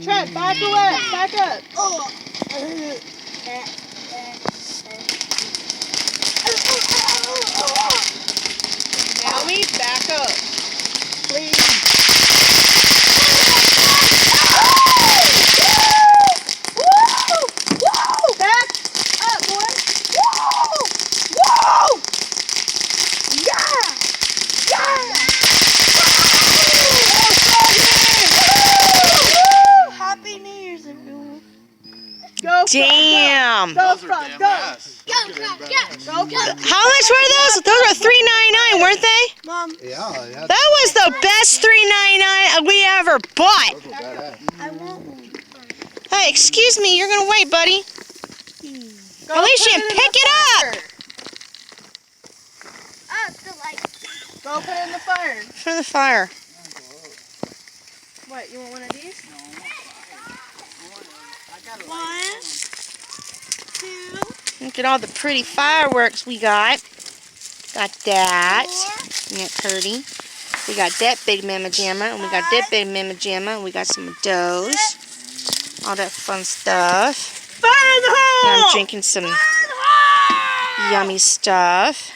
Trent, back away. Back up. Oh. Naomi, back up. Please. Back up, boy. Whoa! Yeah! Happy New Year's, everyone. Go Damn. Go front, go. Go, How much were those? Those were $3.99, weren't they? Mom, Yeah. That was the best $3.99 we ever bought. I want one. Hey, excuse me, you're gonna wait, buddy. Go Alicia, put in pick the it up. fire. The light. Go put it in the fire. For the fire. What, you want one of these? One, two, Look at all the pretty fireworks we got. Got that. Isn't that pretty? We got that big mamma jamma, and we got that big mamma jamma, and we got some of those. All that fun stuff. Fire in the hole! And I'm drinking some yummy stuff.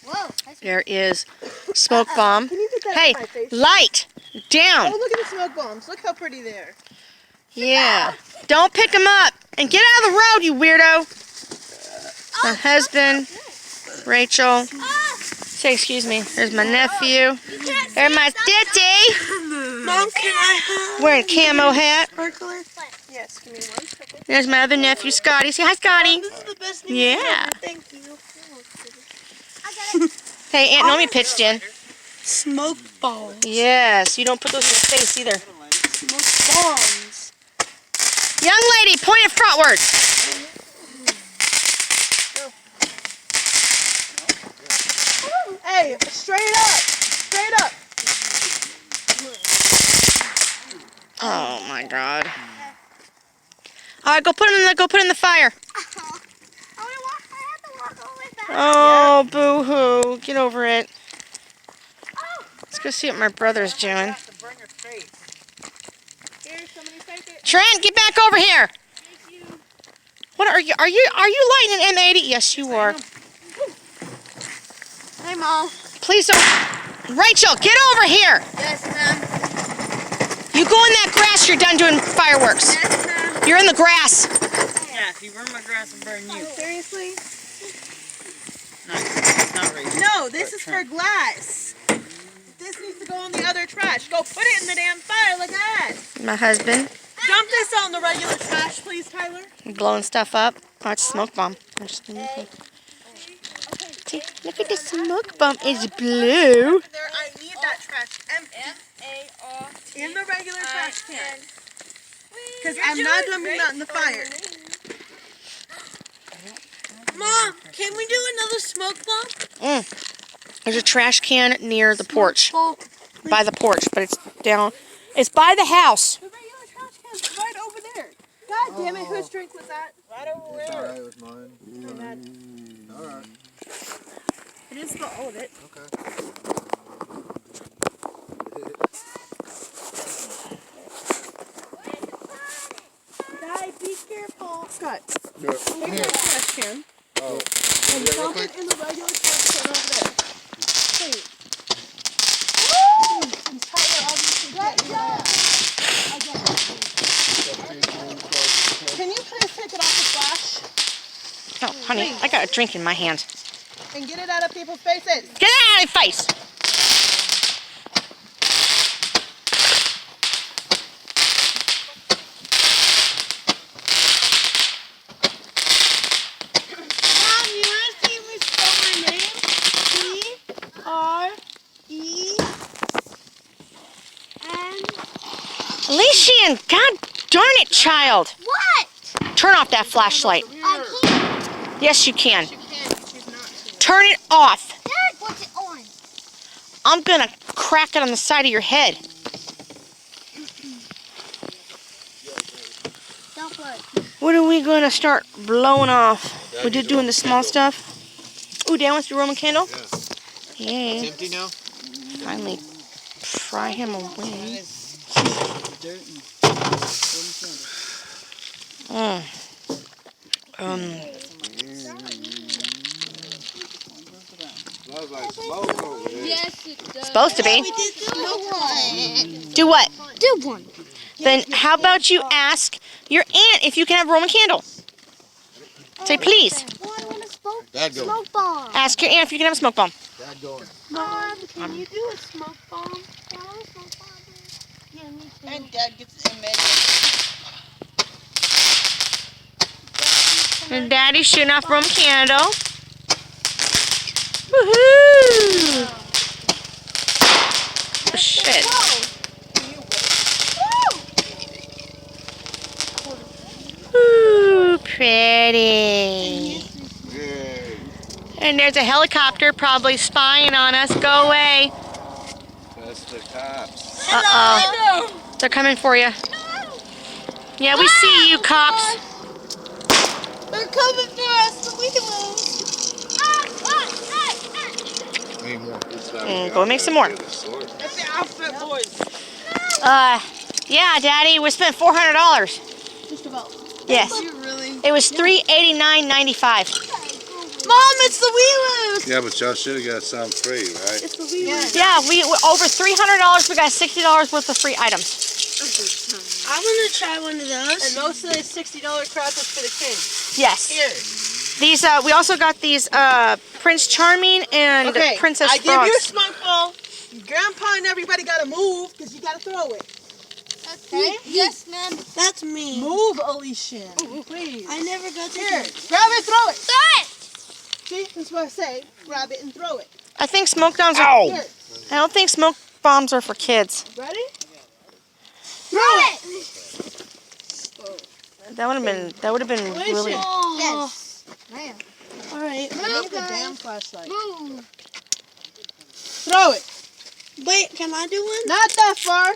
Whoa. There is smoke bomb. Can you get that Hey, in my face? light down. Oh, look at the smoke bombs. Look how pretty they are. Yeah. Don't pick them up. And get out of the road, you weirdo. My husband, Rachel. Say excuse me. There's my nephew. There's my daddy. Mom, can I have Wearing camo hat. sparkler? Yes, give me 1 second. There's my other nephew, Scotty. Say hi, Scotty. This is the best thing Yeah. ever. Thank you. Hey, Aunt Nomi pitched in. Smoke balls. Yes, you don't put those in your face either. Smoke bombs. Young lady, point it frontward. Hey, straight up. Straight up. Oh my God. All right, go put it in the fire. Oh, boo-hoo. Get over it. Let's go see what my brother's doing. Here, somebody take it. Trent, get back over here. What are you lighting an M80? Yes, you are. Hi, Mom. Please don't. Rachel, get over here. Yes, ma'am. You go in that grass. You're done doing fireworks. Yes, ma'am. You're in the grass. Yeah, if you burn my grass, I'll burn you. Seriously? Not Rachel. No, this is for glass. This needs to go on the other trash. Go put it in the damn fire. Look at that. My husband Dump this on the regular trash, please, Tyler. blowing stuff up. Oh, it's a smoke bomb. See, look at the smoke bomb. It's blue. There, I need that trash empty. In the regular trash can. Because I'm not dumping that in the fire. Mom, can we do another smoke bomb? There's a trash can near the porch. Ball. By the porch, but it's down. It's by the house. The regular trash can's right over there. God damn it, whose drink was that? Right over It's there. alright, it was mine. Alright. I didn't spill all of it. Okay. Di, be careful. Scott, Here. take that trash can Oh. and Yeah, real dump quick. it in the regular trash can over there. Please. And Tyler, obviously, can't do that. Can you please take it off the flash Oh, honey, I got a drink in my hand. and get it out of people's faces? Get out of my face. Mom, you want to see me spell my name? T-R-E-N. Elysian, God darn it, child. What? Turn off that flashlight. I can't. Yes, you can. She can, she's not to. Turn it off. Dad, what's it on? I'm gonna crack it on the side of your head. Don't put. What are we gonna start blowing off? We're just doing the small stuff. Ooh, Dad wants to do Roman candle? Yay. It's empty now? Finally fry him a wing. Smells like smoke over there. Yes, it does. Supposed to be. We did the smoke one. Do what? Do one. Then how about you ask your aunt if you can have a Roman candle? Say please. Well, I want a smoke, Dad go. smoke bomb. Ask your aunt if you can have a smoke bomb. Dad going. Mom, can you do a smoke bomb? Yeah, I want a smoke bomb. Yeah, me too. And Dad gets a med. And Daddy's shooting off Roman candle. Woohoo! Oh, shit. Ooh, pretty. Yay. And there's a helicopter probably spying on us. Go away. That's the cops. Uh-oh. They're coming for you. Yeah, we see you, cops. They're coming for us, so we can move. Need more. Go make some more. It's the outfit boys. Yeah, Daddy, we spent $400. Just about. Yes. You really? It was $389.95. Mom, it's the Weeloos. Yeah, but y'all should have got some free, right? It's the Weeloos. Yeah, we over $300. We got $60 worth of free items. I want to try one of those. And most of the $60 crap was for the kids. Yes. Here. These we also got these Prince Charming and Okay. Princess I Frogs. give you a smoke ball. Grandpa and everybody gotta move because you gotta throw it. Okay. Yes, ma'am. That's me. Move, Alicia. Please. I never got to Here, do it. grab it, throw it. Throw it. See, that's what I say. Grab it and throw it. I think smoke bombs are. Here, I don't think smoke bombs are for kids. ready? Throw it. That would have been really. Yes. All right. I Move, need the guys. damn flashlight. Move. Throw it. Wait, can I do one? Not that far.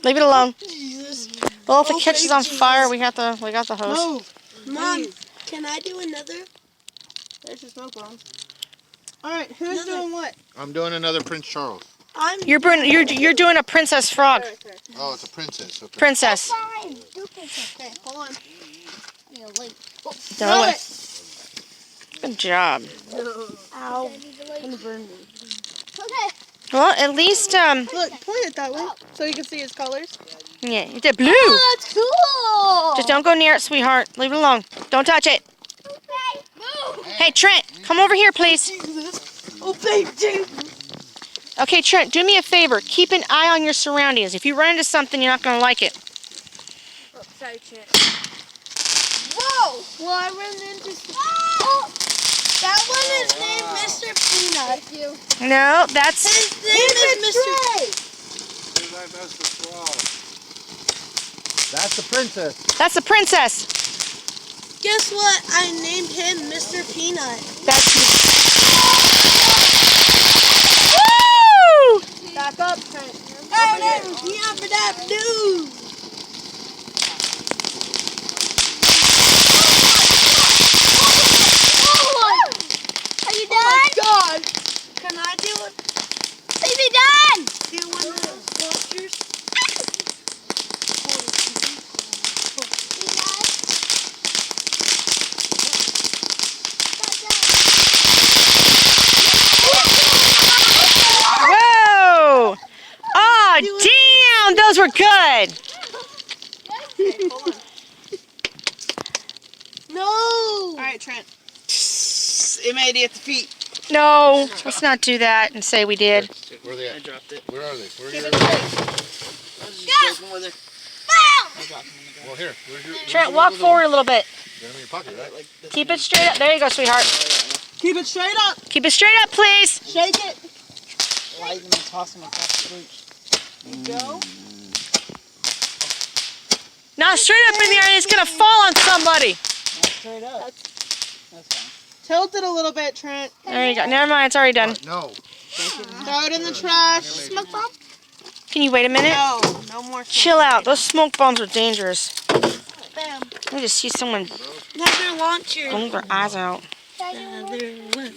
Leave it alone. Jesus. Well, if it Okay, catches on Jesus. fire, we got the hose. Move. Mom, can I do another? There's your smoke bombs. All right, who's Another. doing what? I'm doing another Prince Charles. You're doing a Princess Frog. Right there. Oh, it's a princess. Okay. Princess. Fine. Do princess. Okay, hold on. Yeah, wait. Throw Don't. it. Good job. Ow. Gonna burn me. Okay. Well, at least Look, point it that way so you can see his colors. yeah, you did blue. Oh, that's cool. Just don't go near it, sweetheart. Leave it alone. Don't touch it. Okay. Move. Hey, Trent, come over here, please. Oh, baby. Okay, Trent, do me a favor. Keep an eye on your surroundings. If you run into something, you're not going to like it. Oh, sorry, Trent. Whoa! Well, I ran into some... Oh! That one is named Mr. Peanut. Thank you. No, that's... His name is Mr. That's the frog. That's the princess. That's the princess. Guess what? I named him Mr. Peanut. That's... Woo! Back up, Trent. Yabba-dabba-doo. Are you done? God. Can I do it? Baby done! Do one of those monsters? Whoa! Oh, damn! Those were good. No! All right, Trent. It made it at the feet. No, let's not do that and say we did. Where are they I at? dropped it. Where are they? Where are Keep they? it straight. I was just joking with her. I dropped them in the Well, here. Where's your, Trent, walk forward a little bit. You got them in your pocket, right? like this. Keep it straight up. There you go, sweetheart. Keep it straight up. Keep it straight up, please. Shake it. Light and toss them across the street. Go. Not straight up in the air. It's going to fall on somebody. Not straight up. That's fine. Tilt it a little bit, Trent. There you go. Never mind. It's already done. No. Throw it in the trash. Smoke bomb? Can you wait a minute? No, no more. Chill out. Those smoke bombs are dangerous. Bam. I just see someone Another launcher. bung their eyes out. Another one.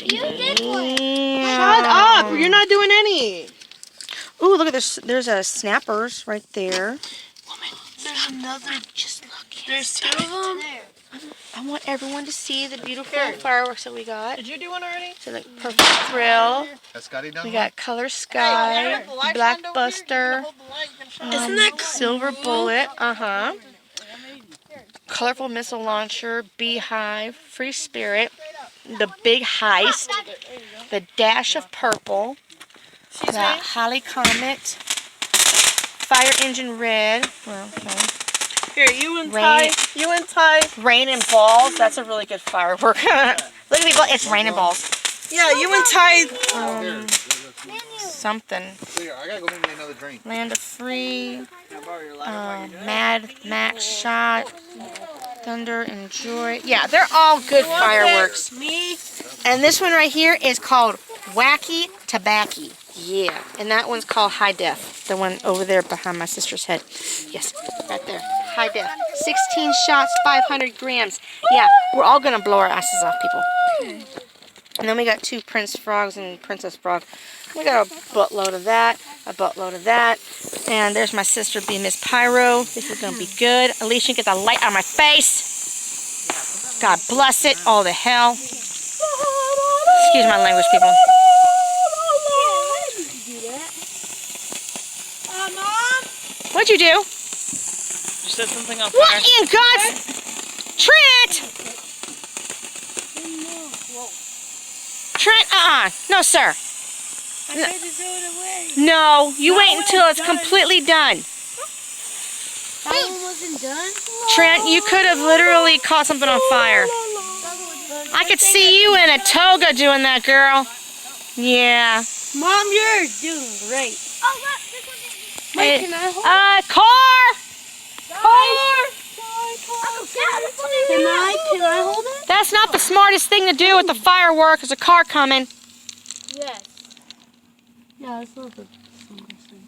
You did one. Shut up! You're not doing any. Ooh, look at this. There's a snappers right there. There's another. Just look. There's two of them. I want everyone to see the beautiful fireworks that we got. Did you do one already? So the perfect thrill. Has Scotty done We one? got Color Sky, Blackbuster, Isn't that Silver Bullet, Colorful Missile Launcher, Beehive, Free Spirit, the Big Heist, the Dash of Purple, the Holly Comet, Fire Engine Red, well, no. Here, you and Rain. Ty. You and Ty. Rain and Balls, that's a really good firework. Look at people, it's Rain and Balls. Yeah, you and Ty. Here, Something. here, I gotta go make me another drink. Land of Free, Mad Max Shot, Thunder and Joy. Yeah, they're all good fireworks. Me. And this one right here is called Wacky Tabacky. Yeah, and that one's called High Def. The one over there behind my sister's head. Yes, right there. High Def. 16 shots, 500 grams. Yeah, we're all gonna blow our asses off, people. And then we got 2 Prince Frogs and Princess Frog. We got a buttload of that, a buttload of that. And there's my sister being Miss Pyro. This is gonna be good. Alicia, get the light out of my face. God bless it, all the hell. Excuse my language, people. Mom. What'd you do? You set something on fire. What in God's... Trent! Trent, no, sir. I tried to throw it away. No, you wait until it's completely done. That one wasn't done? Trent, you could have literally caught something on fire. I could see you in a toga doing that, girl. Yeah. Mom, you're doing great. Oh, look, this one's Wait, can I hold Car! Can I hold it? That's not the smartest thing to do with the firework. There's a car coming. Yes. Yeah, that's not the smartest thing.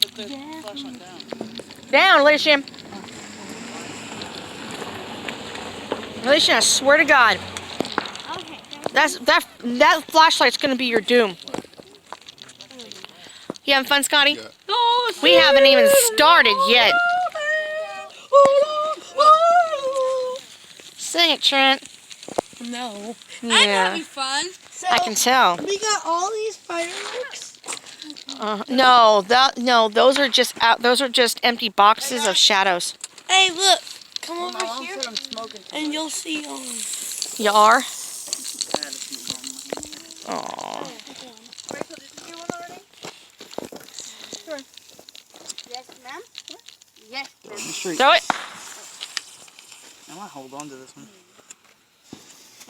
Put the flashlight down. Down, Alicia. Alicia, I swear to God, Okay. that flashlight's gonna be your doom. You having fun, Scotty? Yeah. We haven't even started yet. Sing it, Trent. No. Yeah, fun. So, I can tell. we got all these fireworks. No, those are just empty boxes of shadows. Hey, look. Come over here, and you'll see all. You are? Aw. Rachel, did you do one already? Yes, ma'am. Yes, ma'am. Throw it. I want to hold on to this one.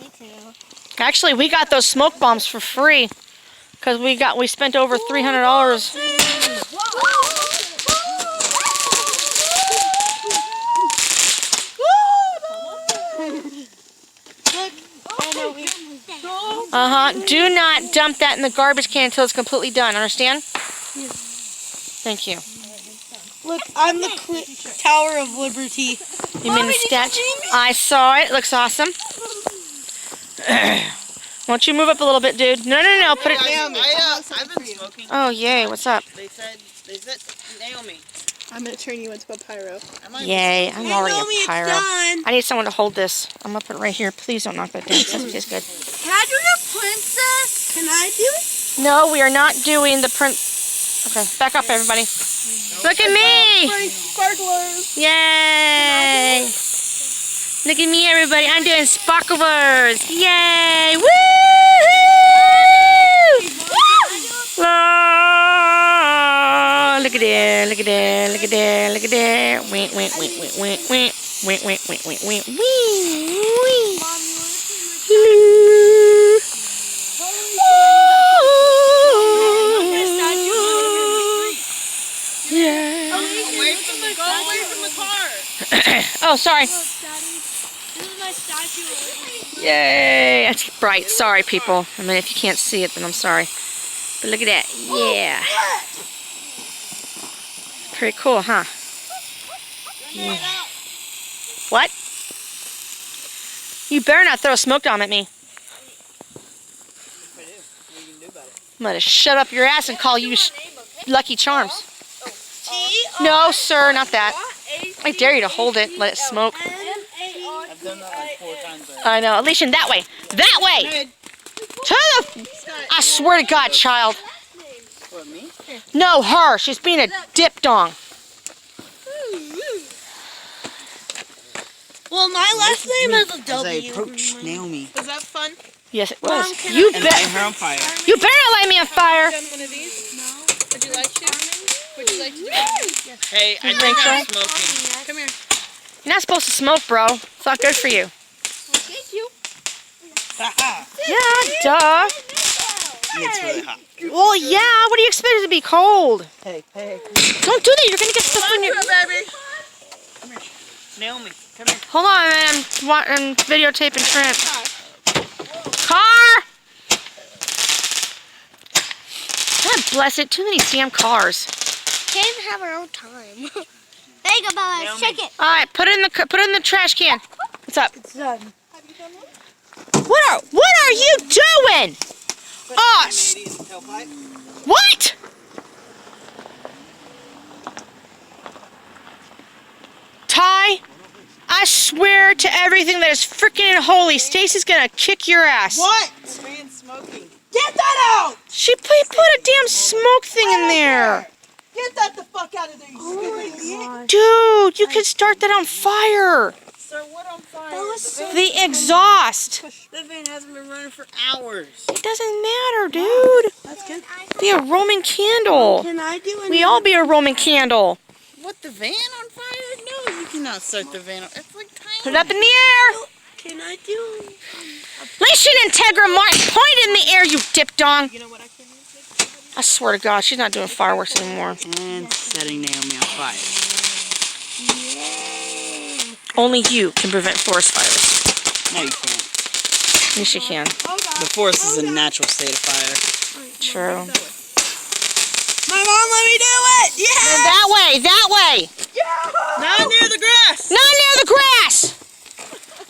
Me too. Actually, we got those smoke bombs for free because we spent over $300. Do not dump that in the garbage can until it's completely done. Understand? Thank you. Look, I'm the Tower of Liberty. You mean the statue? I saw it. It looks awesome. Why don't you move up a little bit, dude? No. Put it. I've been smoking. Oh, yay. What's up? They said Naomi. I'm gonna turn you into a pyro. Yay. I'm already Naomi, a it's pyro. done. I need someone to hold this. I'm going to put it right here. Please don't knock that down. That's good. Can I do the princess? Can I do it? No, we are not doing the print. Okay, back up, everybody. Look at me! Sparklers. Yay! Look at me, everybody. I'm doing sparklers. Yay! Woo! Oh, look at there! Look at there! Look at there! Look at there! Wait! Wait! Wait! Wait! Wait! Wait! Wait! Wait! Wait! Wait! Wait! Wee! Yeah. Away from the car. Oh, sorry. This is my statue. Yay! That's bright. Sorry, people. I mean, if you can't see it, then I'm sorry. But look at that. Yeah. Pretty cool, huh? Yeah. What? You better not throw a smoke bomb at me. What do you can do about it? I'm gonna shut up your ass and call you Lucky Charms. T-R- No, sir, not that. I dare you to hold it, let it smoke. I've done that like 4 times already. I know. Alicia, that way. That way! To the... I swear to God, child. What, me? No, her. She's being a dip dong. Well, my last name is a As I W. approach Naomi. Was that fun? Yes, it Mom, was. can You And light bet. her on fire. You better not light me on fire. Done one of these? No. Would you like to? Would you like to do it? Hey, I think think so? I'm smoking. Come here. You're not supposed to smoke, bro. It's not good for you. Haha. Yeah, duh. It's really hot. Well, yeah. What do you expect it to be cold? Hey. Don't do that. You're gonna get stuff on your. Baby. Naomi, come here. Hold on, man. I'm videotaping Trent. Car! God bless it. Too many damn cars. Can't have her own time. Think about it. Naomi. Check it. All right, put it in the trash can. What's up? It's done. What are you doing? Oh, what? Ty, I swear to everything that is freaking holy, Stacy's gonna kick your ass. What? Man's smoking. Get that out! She put a damn smoke thing in there. Get that the fuck out of there, you stupid idiot. Dude, you could start that on fire. Sir, what on fire? The exhaust. The van hasn't been running for hours. It doesn't matter, dude. That's good. Be a Roman candle. Can I do it? We all be a Roman candle. What, the van on fire? No, you cannot start the van. It's like tiny. Put it up in the air. Can I do it? Leishan Integra Martin, point it in the air, you dip dong. You know what I can do? I swear to God, she's not doing fireworks anymore. And setting Naomi on fire. Only you can prevent forest fires. No, you can't. Yes, you can. The forest is a natural state of fire. True. My mom let me do it! Yeah! That way, that way. Not near the grass. Not near the grass.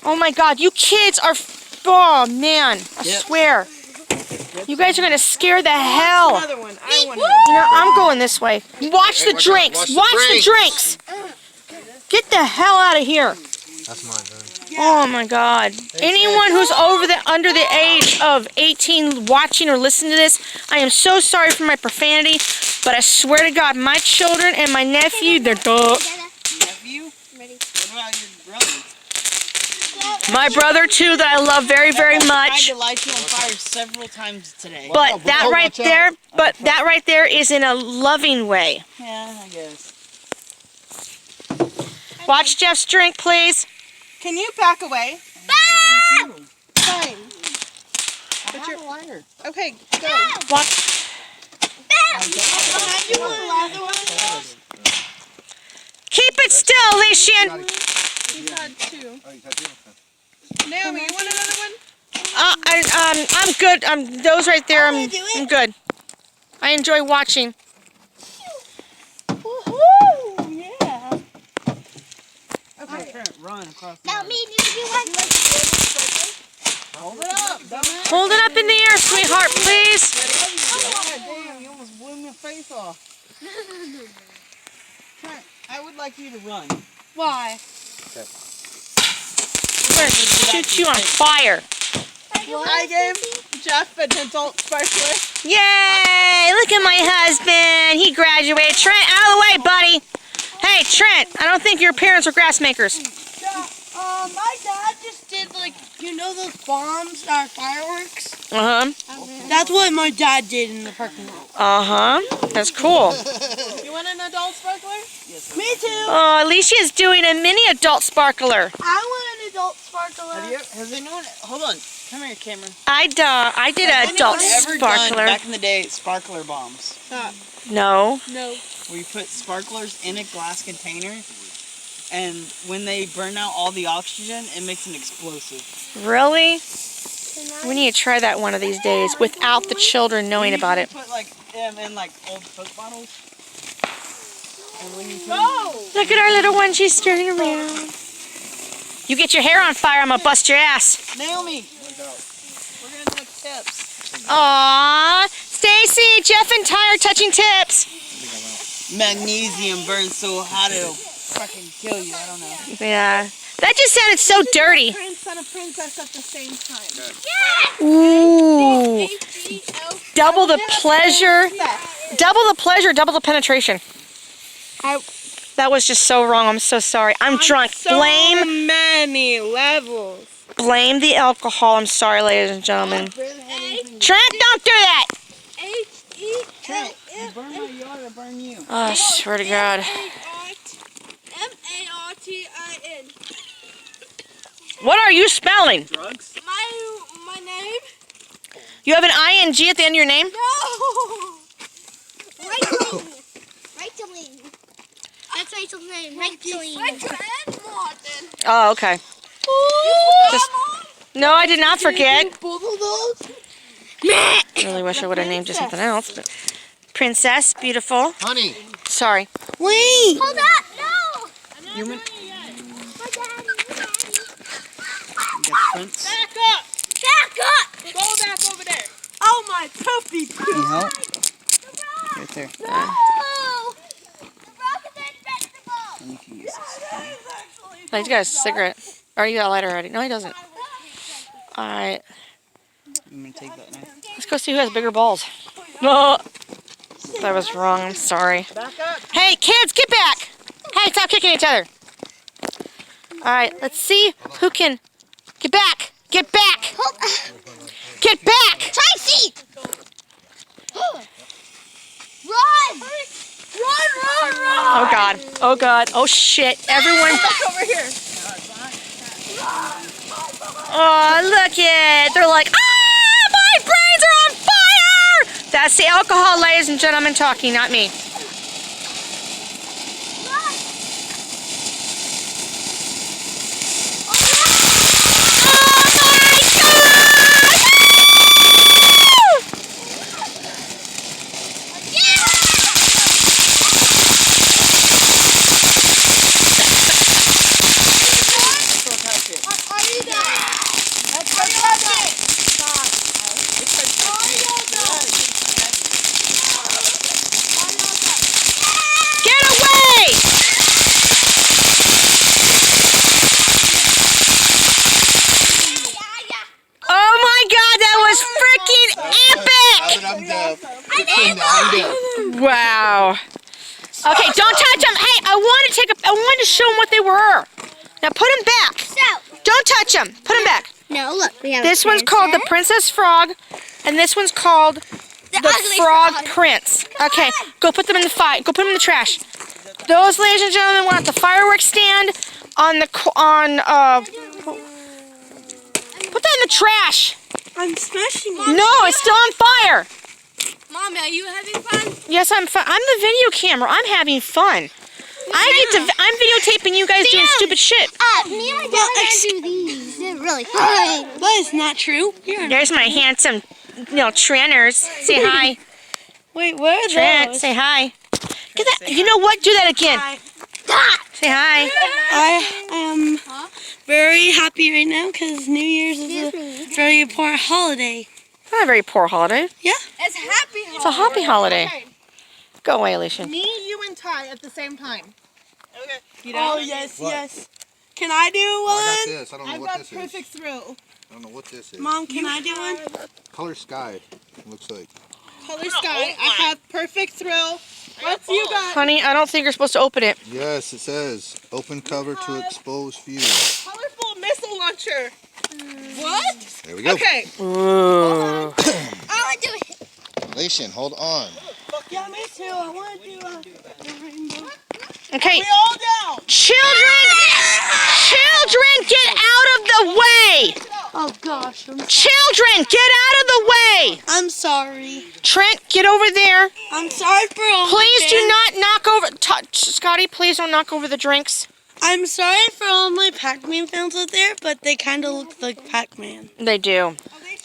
Oh my God, you kids are, oh man, I Yep. swear. You guys are gonna scare the hell. Another one. I want You know, I'm going this way. Watch the watch out, drinks. watch the Watch the drinks. Get the hell out of here. That's mine, dude. Oh my God. Anyone who's under the age of 18 watching or listening to this, I am so sorry for my profanity, but I swear to God, my children and my nephew, they're dog. Nephew? What about your brother? My brother too, that I love very, very I tried much. to light you on fire several times today. But that right there, that right there is in a loving way. Yeah, I guess. Watch Jeff's drink, please. Can you back away? Fine. Fine. But you're fire. Okay, go. Watch. Keep it still, Leishan. He's had 2. Naomi, you want another one? I'm good. Those right there. I'm good. I enjoy watching. Woohoo! Yeah. Okay, Trent, run across the Now road. me, you do one. Hold it up, dumbass. Hold it up in the air, sweetheart, please. God damn, you almost blew my face off. Trent, I would like you to run. Why? I'm gonna shoot you on fire. I gave Jeff an adult sparkler. Yay! Look at my husband. He graduated. Trent, out of the way, buddy. Hey, Trent, I don't think your parents were grass makers. My dad just did, like, you know those bombs that are fireworks? Uh-huh. That's what my dad did in the parking lot. Uh-huh. That's cool. You want an adult sparkler? Me too. Oh, Alicia's doing a mini adult sparkler. I want an adult sparkler. Has anyone, hold on, come here, Cameron. I did an adult Has anyone ever done, sparkler. back in the day, sparkler bombs? No. No. Where you put sparklers in a glass container, and when they burn out all the oxygen, it makes an explosive. Really? We need to try that one of these days without the children knowing about it. You put like them in like old Coke bottles. And when you put Go! Look at our little one. She's turning around. You get your hair on fire, I'm gonna bust your ass. Naomi, we're gonna take tips. Aww. Stacy, Jeff, and Ty are touching tips. Magnesium burns so hot it'll fucking kill you. I don't know. Yeah. That just sounded so dirty. Prince and a princess at the same time. Ooh. Double the pleasure. Double the pleasure, double the penetration. That was just so wrong. I'm so sorry. I'm drunk. Blame many levels. blame the alcohol. I'm sorry, ladies and gentlemen. Trent, don't do that. Trent, you burn my yard, I burn you. Oh, I swear to God. M-A-R-T-I-N. What are you spelling? Drugs? My name? You have an I-N-G at the end of your name? No. Rachel-ing. That's Rachel's name. Rachel-ing. Rachel and Martin. Oh, okay. Just, no, I did not forget. Both of those? I really wish I would have named you something else. But Princess, beautiful. Honey. Sorry. Wait. Hold up. No. Human? My daddy. You got Prince? Back up. Back up. Go back over there. Oh my poopy. Can you help? Right there. No. The broken vegetable. And you can use this. Oh, he's got a cigarette. Or you got a lighter already. No, he doesn't. Alright. I'm gonna take that knife. Let's go see who has bigger balls. No. That was wrong. I'm sorry. Back up. Hey, kids, get back. Hey, stop kicking each other. Alright, let's see who can... Get back. Get back. Get back. Tracy. Run. Run. Oh, God. Oh, God. Oh, shit. Everyone... Back over here. Oh, look it. They're like, ah, my brains are on fire. That's the alcohol, ladies and gentlemen, talking, not me. Get away! Oh my God, that was freaking epic! I'm deaf. I'm deaf. Wow. Okay, don't touch them. Hey, I wanted to show them what they were. Now put them back. Don't touch them. Put them back. No, look. We have This one's called the Princess Frog, and this one's called the ugly Frog Prince. Okay, go put them in the fire. Go put them in the trash. Those, ladies and gentlemen, were at the fireworks stand on the put that in the trash. I'm smashing it. No, it's still on fire. Mommy, are you having fun? Yes, I'm fun. I'm the video camera. I'm having fun. I'm videotaping you guys doing stupid shit. Me and my dad are gonna do these. They're really fun. That is not true. There's my handsome, Trenters. Say hi. Wait, where are Trent, say hi. Get that. You know what? Do that again. Say hi. I am very happy right now because New Year's is a very important holiday. Not a very poor holiday. Yeah? It's happy. It's a happy holiday. Okay. Go away, Alicia. Me, you, and Ty at the same time. Okay. You Oh, yes, What? yes. Can I do I one? got this. I don't know I've what got this is. perfect thrill. I don't know what this is. Mom, can I do one? Color sky. Looks like. Color sky. I have perfect thrill. What's you got? Honey, I don't think you're supposed to open it. Yes, it says open cover to expose fuse. Colorful missile launcher. What? There we go. Okay. Ooh. I want to do it. Relation, hold on. Yeah, me too. I want to do a rainbow. Okay. We all down. Children, get out of the way. Oh, gosh. Children, get out of the way. I'm sorry. Trent, get over there. I'm sorry for all my Please do fans. not knock over. Scotty, please don't knock over the drinks. I'm sorry for all my Pac-Man fans out there, but they kind of look like Pac-Man. They do.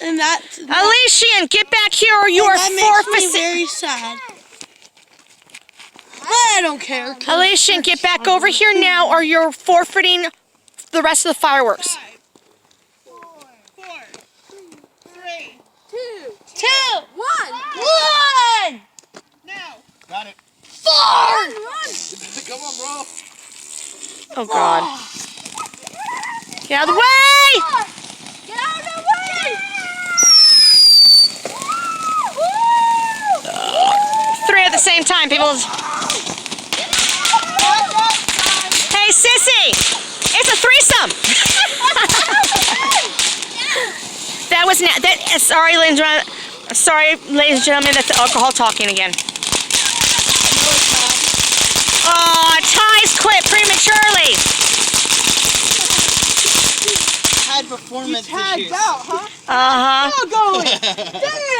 And that Alician, get back here or you are that makes me forfeiting. very sad. But I don't care. Alician, get back over here now or you're forfeiting the rest of the fireworks. 5, 4, 3, 2, 2, 1. now. Got it. 4. Come on, bro. Oh God. Get out of the way! Get out of the way! 3 at the same time, people. Hey, sissy! It's a threesome! That was not. Sorry, ladies and gentlemen. Sorry, ladies and gentlemen. That's alcohol talking again. Oh, Ty's quit prematurely. Had performance Tagged issues. out, huh? Uh-huh. Going.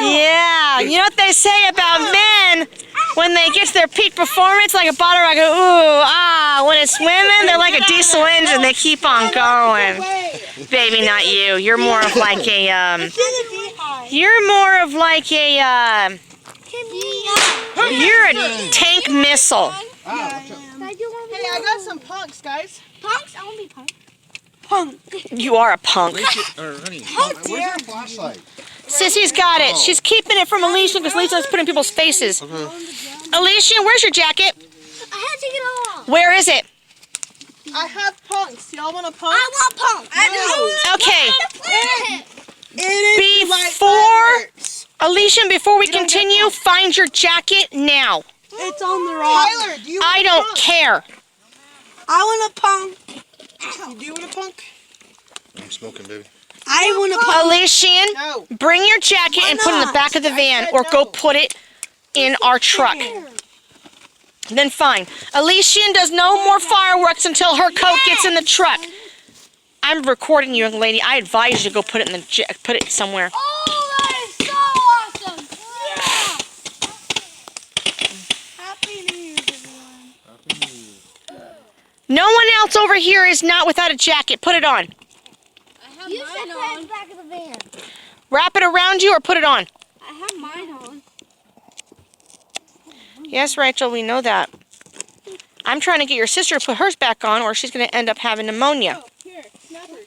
Yeah. You know what they say about men? When they get to their peak performance, like a bottle rocket, ooh, ah. When it's women, they're like a diesel engine. They keep on going. Baby, not you. You're more of like a, you're more of like a, you're a tank missile. Hey, I got some punks, guys. Punks? I want to be punk. You are a punk. Honey, where's your flashlight? Sissy's got it. She's keeping it from Alicia because Alicia's putting people's faces. Alicia, where's your jacket? I had to take it off. Where is it? I have punks. Y'all want a punk? I want punk. I know. Okay. It is like Before, fireworks. Alicia, before we continue, find your jacket now. It's on the rock. Tyler, do you I want a don't punk? care. I want a punk. Do you want a punk? I'm smoking, baby. I want a punk. Alicia, No. bring your jacket and put it in the back of the van or go put it in our truck. Then fine. Alician does no more fireworks until her coat gets in the truck. I'm recording you, young lady. I advise you to go put it in the put it somewhere. Oh, that is so awesome. Yeah. Happy New Year, everyone. No one else over here is not without a jacket. Put it on. You said put it in the back of the van. Wrap it around you or put it on. I have mine on. Yes, Rachel, we know that. I'm trying to get your sister to put hers back on or she's going to end up having pneumonia. Here, snappers.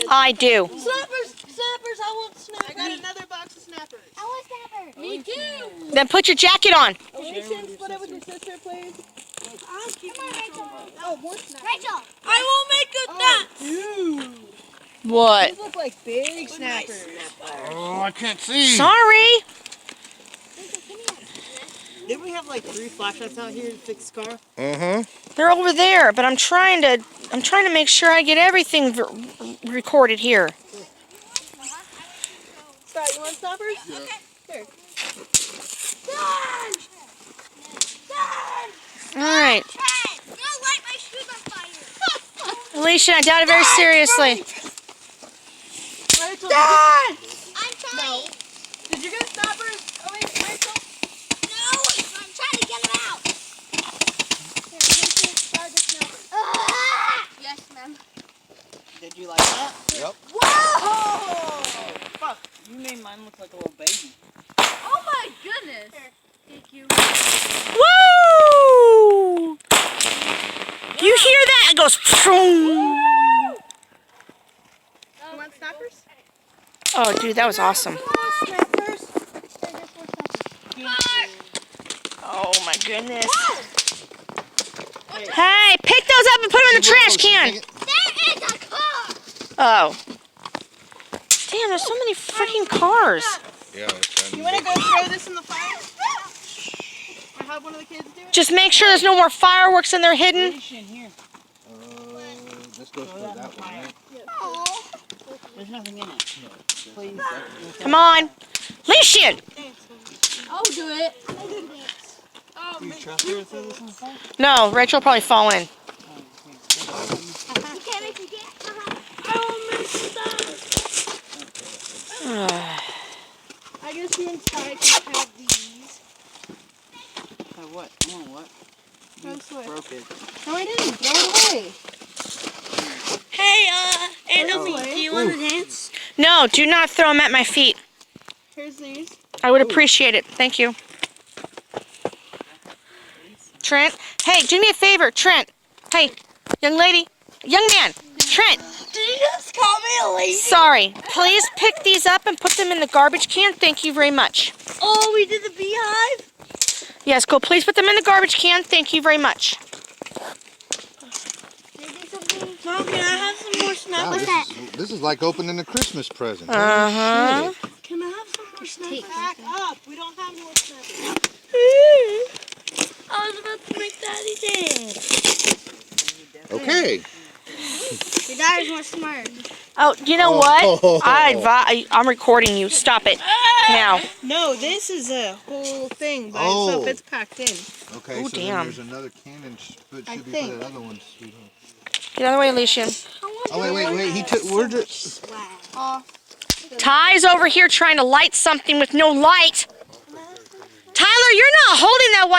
I do. Snappers, I want snappers. I got another box of snappers. I want snappers. Me too. Then put your jacket on. Alicia, split it with your sister, please. Come on, Rachel. Oh, more snappers. Rachel. I won't make a nut. Dude, What? these look like big snappers. Oh, I can't see. Sorry. Didn't we have like 3 flashlights out here to fix the car? They're over there, but I'm trying to make sure I get everything recorded here. Scott, you want snappers? Okay. Here. Done. Done. All right. Trent, don't light my shoes on fire. Alicia, I doubt it very seriously. Rachel, Dad! I'm trying. did you get snappers? Oh, wait, Rachel? No, I'm trying to get them out. Here, here's your bag of snappers. Yes, ma'am. Did you like that? Yep. Whoa! Fuck, you made mine look like a little baby. Oh my goodness. Thank you. Woo! You hear that? It goes. You want snappers? Oh, dude, that was awesome. Snappers. Oh my goodness. Hey, pick those up and put them in the trash can. There is a car. Oh. Damn, there's so many freaking cars. Yeah, it's You want to go throw this in the fire? Or have one of the kids do it? Just make sure there's no more fireworks and they're hidden. Alicia, in here. This goes for that one, right? There's nothing in it. Please. Come on. Alicia! I'll do it. You trust her to throw this in the fire? No, Rachel will probably fall in. You can't make me get. I guess you and Ty can have these. What? Oh, what? Go switch. Broke it. No, I didn't. Throw it away. Hey, Anthony, do you want to dance? No, do not throw them at my feet. Here's these. I would appreciate it. Thank you. Trent. Hey, do me a favor, Trent. Hey, young lady. Young man. Trent, Did you just call me a lazy? sorry. Please pick these up and put them in the garbage can. Thank you very much. Oh, we did the beehive? Yes, go please put them in the garbage can. Thank you very much. Mom, can I have some more snacks? Wow, this is like opening a Christmas present. Uh-huh. Can I have some more snacks? Back up. We don't have more snacks. I was about to make Daddy dance. Okay. Your daughter's more smart. Oh, you know what? I'm recording you. Stop it. Now. No, this is a whole thing by Oh. itself. It's packed in. Okay, Ooh, so damn. then there's another cannon but I should be think. for that other one. Sweetheart. Get out of the way, Alicia. Oh, wait. He took, where did, Ty's over here trying to light something with no light. Tyler, you're not holding that